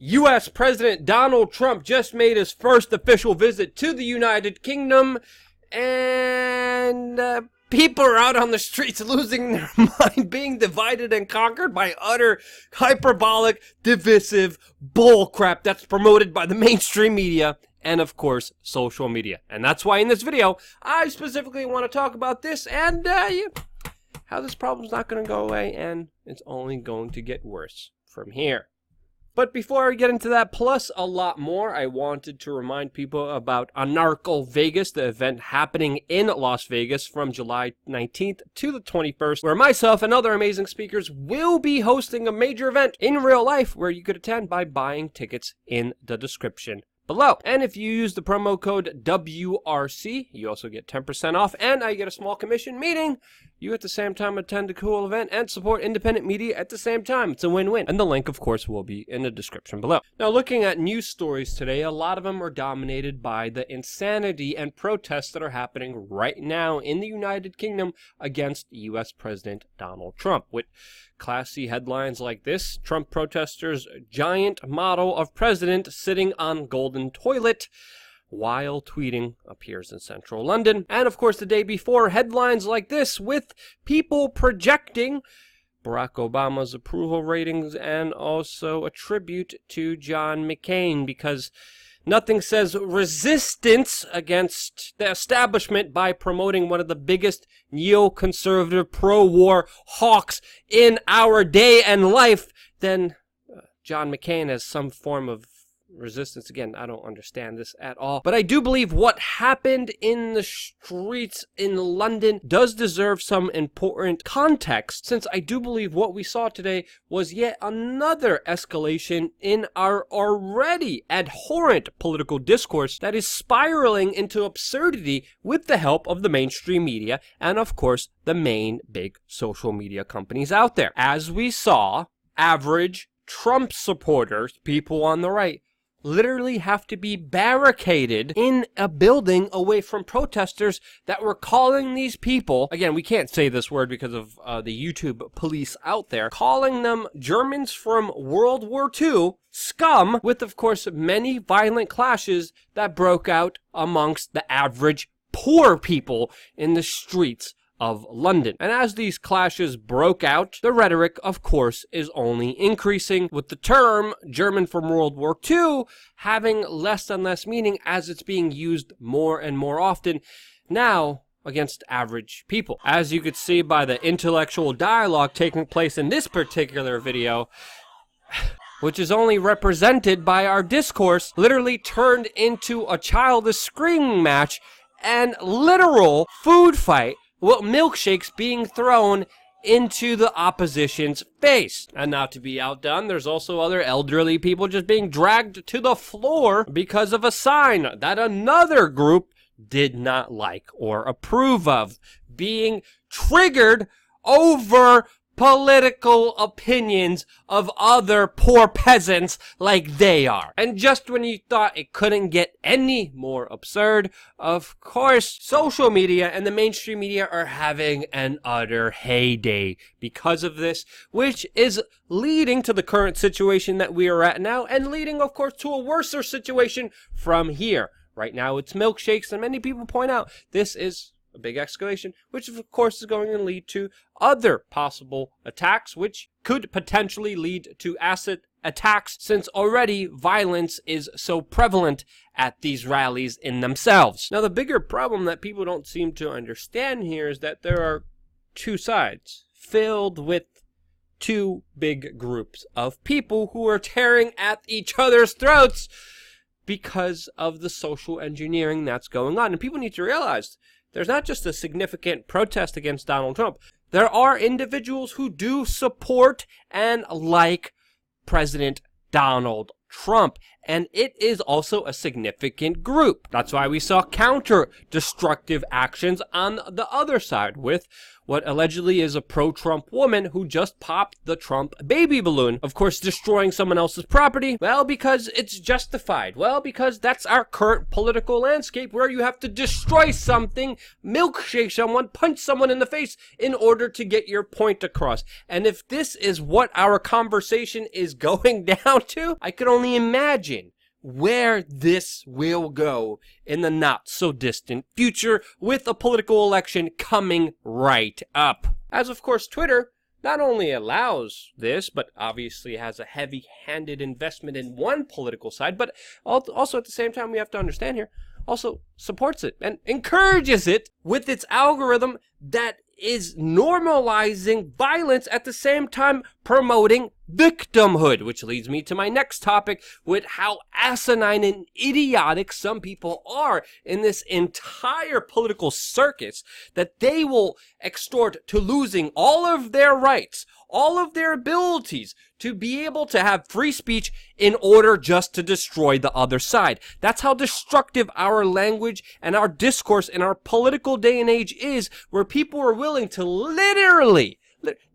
U.S. President Donald Trump just made his first official visit to the United Kingdom, and people are out on the streets losing their mind, being divided and conquered by utter hyperbolic, divisive bullcrap that's promoted by the mainstream media and, of course, social media. And that's why in this video, I specifically want to talk about this and how this problem's not going to go away, and it's only going to get worse from here. But before I get into that, plus a lot more, I wanted to remind people about Ggest, the event happening in Las Vegas from July 19th to the 21st, where myself and other amazing speakers will be hosting a major event in real life where you could attend by buying tickets in the description below. And if you use the promo code WRC, you also get 10% off, and I get a small commission, meaning you at the same time attend a cool event and support independent media at the same time. It's a win-win. And the link, of course, will be in the description below. Now, looking at news stories today, a lot of them are dominated by the insanity and protests that are happening right now in the United Kingdom against U.S. President Donald Trump, with classy headlines like this: Trump protesters' giant model of president sitting on golden toilet while tweeting appears in central London. And of course, the day before, headlines like this with people projecting Barack Obama's approval ratings and also a tribute to John McCain, because nothing says resistance against the establishment by promoting one of the biggest neoconservative pro-war hawks in our day and life than John McCain as some form of resistance. Again, I don't understand this at all, but I do believe what happened in the streets in London does deserve some important context, since I do believe what we saw today was yet another escalation in our already abhorrent political discourse that is spiraling into absurdity with the help of the mainstream media and, of course, the main big social media companies out there. As we saw, average Trump supporters, people on the right, literally have to be barricaded in a building away from protesters that were calling these people, again, we can't say this word because of the YouTube police out there, calling them Germans from World War II, scum, with, of course, many violent clashes that broke out amongst the average poor people in the streets of London. And as these clashes broke out, the rhetoric, of course, is only increasing, with the term German from World War II having less and less meaning as it's being used more and more often now against average people. As you could see by the intellectual dialogue taking place in this particular video, which is only represented by our discourse, literally turned into a childish screaming match and literal food fight, with milkshakes being thrown into the opposition's face. And not to be outdone, there's also other elderly people just being dragged to the floor because of a sign that another group did not like or approve of, being triggered over political opinions of other poor peasants like they are. And just when you thought it couldn't get any more absurd, of course, social media and the mainstream media are having an utter heyday because of this, which is leading to the current situation that we are at now, and leading, of course, to a worser situation from here. Right now, it's milkshakes, and many people point out this is a big escalation, which of course is going to lead to other possible attacks, which could potentially lead to acid attacks, since already violence is so prevalent at these rallies in themselves. Now, the bigger problem that people don't seem to understand here is that there are two sides filled with two big groups of people who are tearing at each other's throats because of the social engineering that's going on. And people need to realize there's not just a significant protest against Donald Trump. There are individuals who do support and like President Donald Trump, and it is also a significant group. That's why we saw counter-destructive actions on the other side, with what allegedly is a pro-Trump woman who just popped the Trump baby balloon. Of course, destroying someone else's property. Well, because it's justified. Well, because that's our current political landscape where you have to destroy something, milkshake someone, punch someone in the face in order to get your point across. And if this is what our conversation is going down to, I could only imagine where this will go in the not-so-distant future with a political election coming right up. As, of course, Twitter not only allows this, but obviously has a heavy-handed investment in one political side, but also at the same time, we have to understand here, also supports it and encourages it with its algorithm that is normalizing violence at the same time promoting victimhood, which leads me to my next topic with how asinine and idiotic some people are in this entire political circus that they will extort to losing all of their rights, all of their abilities to be able to have free speech in order just to destroy the other side. That's how destructive our language and our discourse in our political day and age is, where people are willing to literally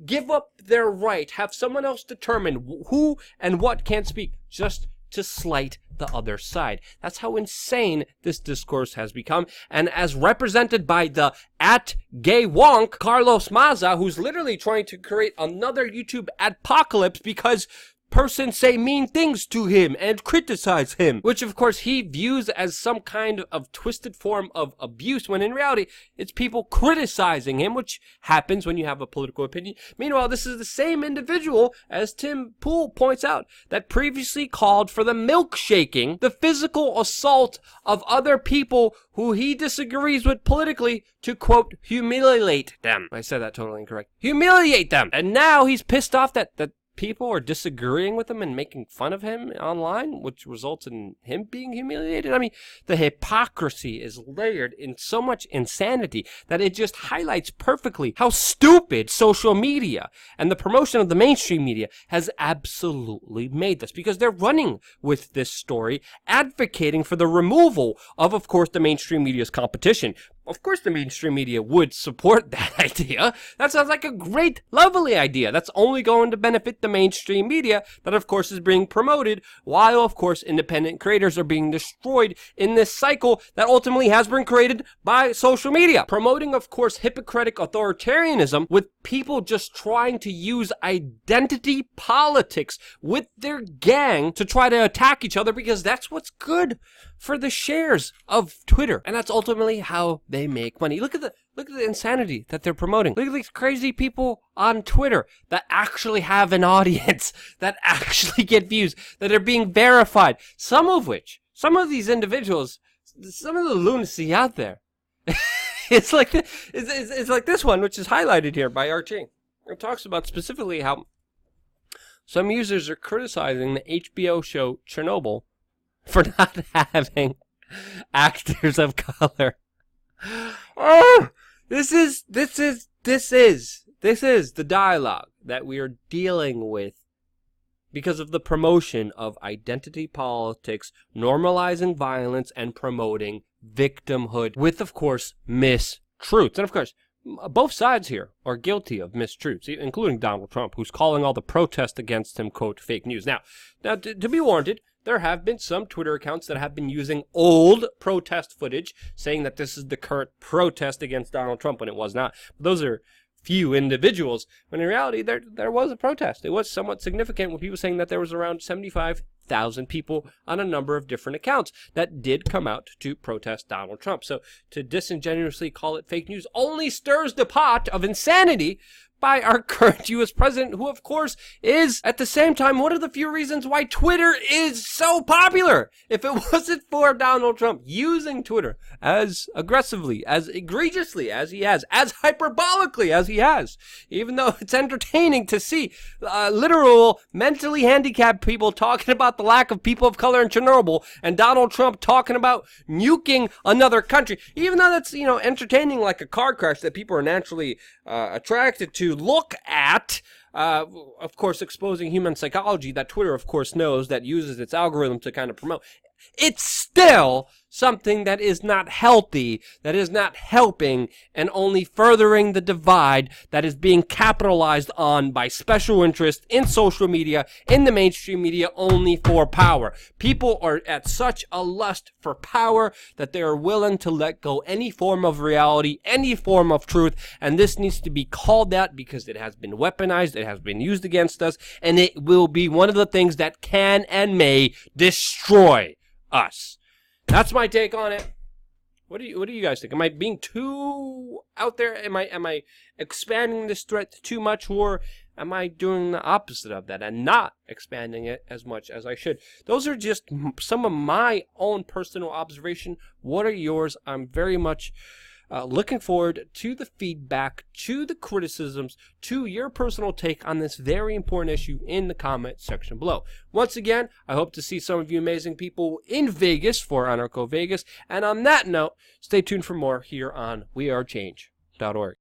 give up their right, have someone else determine who and what can speak, just to slight the other side. That's how insane this discourse has become, and as represented by the @GayWonk, Carlos Maza, who's literally trying to create another YouTube apocalypse because persons say mean things to him and criticize him, which of course he views as some kind of twisted form of abuse, when in reality it's people criticizing him, which happens when you have a political opinion. Meanwhile, this is the same individual, as Tim Pool points out, that previously called for the milkshaking, the physical assault of other people who he disagrees with politically, to quote, humiliate them. I said that totally incorrect. Humiliate them! And now he's pissed off that people are disagreeing with him and making fun of him online, which results in him being humiliated. I mean, the hypocrisy is layered in so much insanity that it just highlights perfectly how stupid social media and the promotion of the mainstream media has absolutely made this, because they're running with this story, advocating for the removal of course, the mainstream media's competition. Of course the mainstream media would support that idea. That sounds like a great, lovely idea. That's only going to benefit the mainstream media that, of course, is being promoted, while, of course, independent creators are being destroyed in this cycle that ultimately has been created by social media. Promoting, of course, hypocritic authoritarianism with people just trying to use identity politics with their gang to try to attack each other, because that's what's good for the shares of Twitter. And that's ultimately how they make money. Look at the insanity that they're promoting. Look at these crazy people on Twitter that actually have an audience, that actually get views, that are being verified. Some of these individuals, some of the lunacy out there. It's like this one, which is highlighted here by WeAreChange. It talks about specifically how some users are criticizing the HBO show Chernobyl for not having actors of color. Oh, this is the dialogue that we are dealing with because of the promotion of identity politics, normalizing violence, and promoting victimhood with, of course, mistruths. And of course, both sides here are guilty of mistruths, including Donald Trump, who's calling all the protest against him, quote, fake news. Now to be warranted, there have been some Twitter accounts that have been using old protest footage, saying that this is the current protest against Donald Trump when it was not. But those are few individuals, when in reality there was a protest. It was somewhat significant, with people saying that there was around 75,000 people on a number of different accounts that did come out to protest Donald Trump. So to disingenuously call it fake news only stirs the pot of insanity by our current U.S. president, who, of course, is, at the same time, one of the few reasons why Twitter is so popular. If it wasn't for Donald Trump using Twitter as aggressively, as egregiously as he has, as hyperbolically as he has, even though it's entertaining to see literal mentally handicapped people talking about the lack of people of color in Chernobyl, and Donald Trump talking about nuking another country, even though that's, entertaining like a car crash that people are naturally attracted to look at, of course, exposing human psychology that Twitter, of course, knows, that uses its algorithm to kind of promote. It's still something that is not healthy, that is not helping, and only furthering the divide that is being capitalized on by special interests in social media, in the mainstream media, only for power. People are at such a lust for power that they are willing to let go any form of reality, any form of truth, and this needs to be called out because it has been weaponized, it has been used against us, and it will be one of the things that can and may destroy us. That's my take on it. What do you guys think? Am I being too out there? Am I expanding this threat too much, or am I doing the opposite of that and not expanding it as much as I should? Those are just some of my own personal observation. What are yours? I'm very much looking forward to the feedback, to the criticisms, to your personal take on this very important issue in the comment section below. Once again, I hope to see some of you amazing people in Vegas for Anarcho Vegas. And on that note, stay tuned for more here on WeAreChange.org.